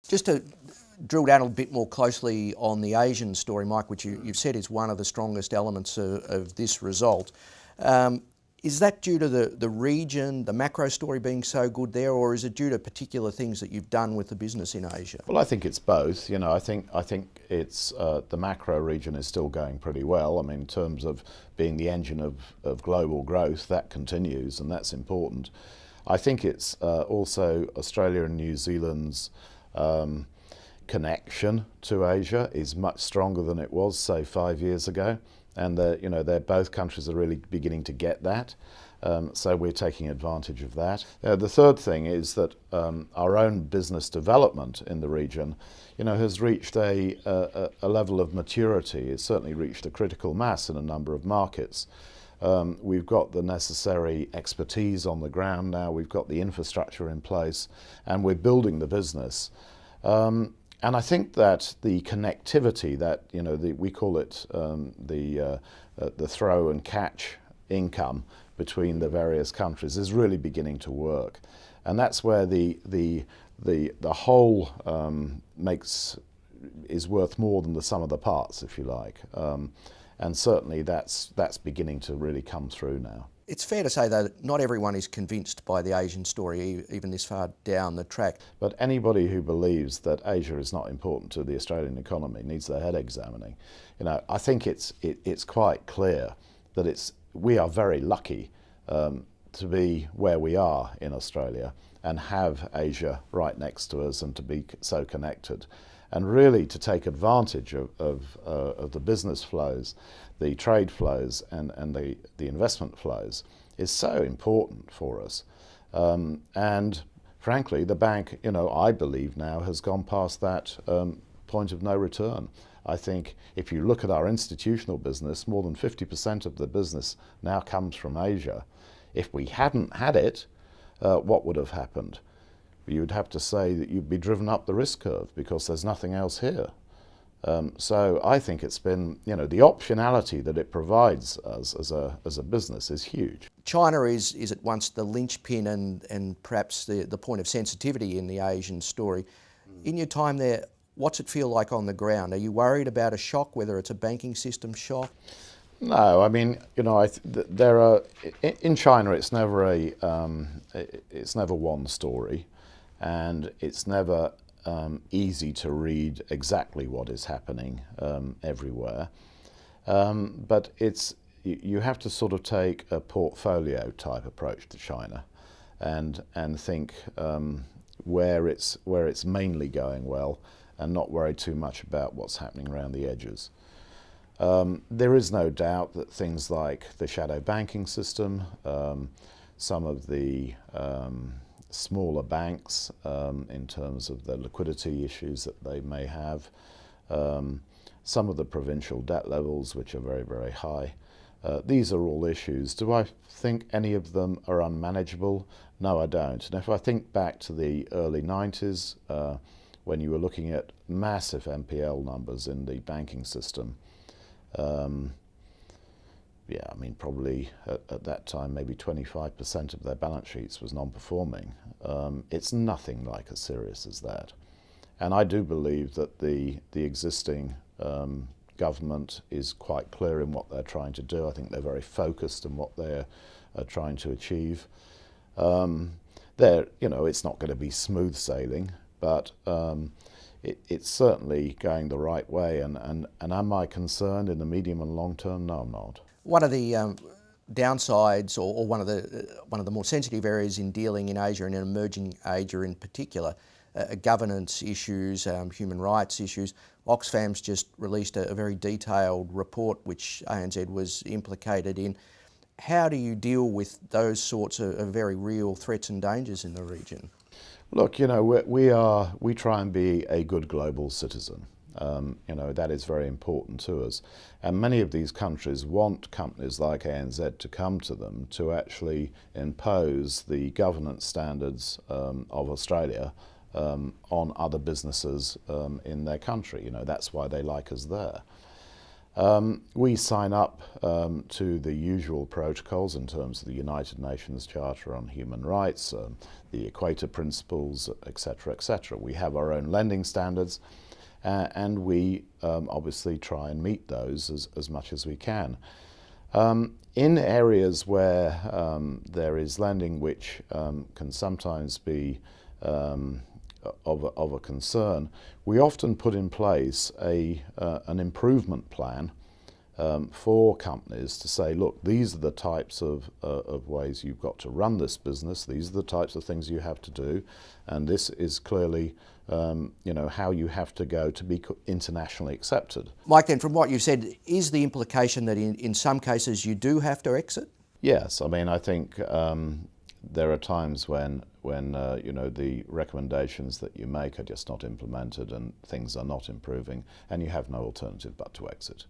Just to drill down a bit more closely on the Asian story, Mike, which you've said is one of the strongest elements of this result. Is that due to the region, the macro story being so good there, or is it due to particular things that you've done with the business in Asia? Well, I think it's both. You know, I think it's the macro region is still going pretty well. I mean, in terms of being the engine of global growth, that continues, and that's important. I think it's also Australia and New Zealand's connection to Asia is much stronger than it was, say, 5 years ago. And they're both countries are really beginning to get that. So we're taking advantage of that. The third thing is that our own business development in the region, has reached a level of maturity. It's certainly reached a critical mass in a number of markets. We've got the necessary expertise on the ground now. We've got the infrastructure in place, and we're building the business. And I think that the connectivity that, we call it the throw and catch income between the various countries is really beginning to work. And that's where the whole is worth more than the sum of the parts, if you like. And certainly that's beginning to really come through now. It's fair to say, though, that not everyone is convinced by the Asian story, even this far down the track. But anybody who believes that Asia is not important to the Australian economy needs their head examining. I think it's quite clear that we are very lucky to be where we are in Australia and have Asia right next to us and to be so connected. And really to take advantage of the business flows, the trade flows and the investment flows is so important for us. And frankly, the bank, I believe now has gone past that point of no return. I think if you look at our institutional business, more than 50% of the business now comes from Asia. If we hadn't had it, what would have happened? You'd have to say that you'd be driven up the risk curve because there's nothing else here. So I think it's been, the optionality that it provides us as a business is huge. China is at once the linchpin and perhaps the point of sensitivity in the Asian story. In your time there, what's it feel like on the ground? Are you worried about a shock, whether it's a banking system shock? No, I mean, there are in China. It's never one story. And it's never easy to read exactly what is happening everywhere. But you have to sort of take a portfolio type approach to China and think where it's mainly going well and not worry too much about what's happening around the edges. There is no doubt that things like the shadow banking system, some of the smaller banks in terms of the liquidity issues that they may have, some of the provincial debt levels which are very, very high. These are all issues. Do I think any of them are unmanageable? No, I don't. And if I think back to the early 90s when you were looking at massive NPL numbers in the banking system, probably at that time, maybe 25% of their balance sheets was non-performing. It's nothing like as serious as that. And I do believe that the existing government is quite clear in what they're trying to do. I think they're very focused on what they're trying to achieve. It's not going to be smooth sailing, but it's certainly going the right way. And am I concerned in the medium and long term? No, I'm not. One of the downsides, or one of the more sensitive areas in dealing in Asia and in emerging Asia in particular, governance issues, human rights issues. Oxfam's just released a very detailed report which ANZ was implicated in. How do you deal with those sorts of very real threats and dangers in the region? Look, we try and be a good global citizen. That is very important to us. And many of these countries want companies like ANZ to come to them to actually impose the governance standards of Australia on other businesses in their country. That's why they like us there. We sign up to the usual protocols in terms of the United Nations Charter on Human Rights, the Equator Principles, etc., etc. We have our own lending standards, and we obviously try and meet those as much as we can. In areas where there is lending which can sometimes be of a concern, we often put in place an improvement plan for companies to say, look, these are the types of ways you've got to run this business, these are the types of things you have to do, and this is clearly how you have to go to be internationally accepted. Mike, then from what you've said, is the implication that in some cases you do have to exit? Yes, I mean, I think there are times when the recommendations that you make are just not implemented and things are not improving, and you have no alternative but to exit.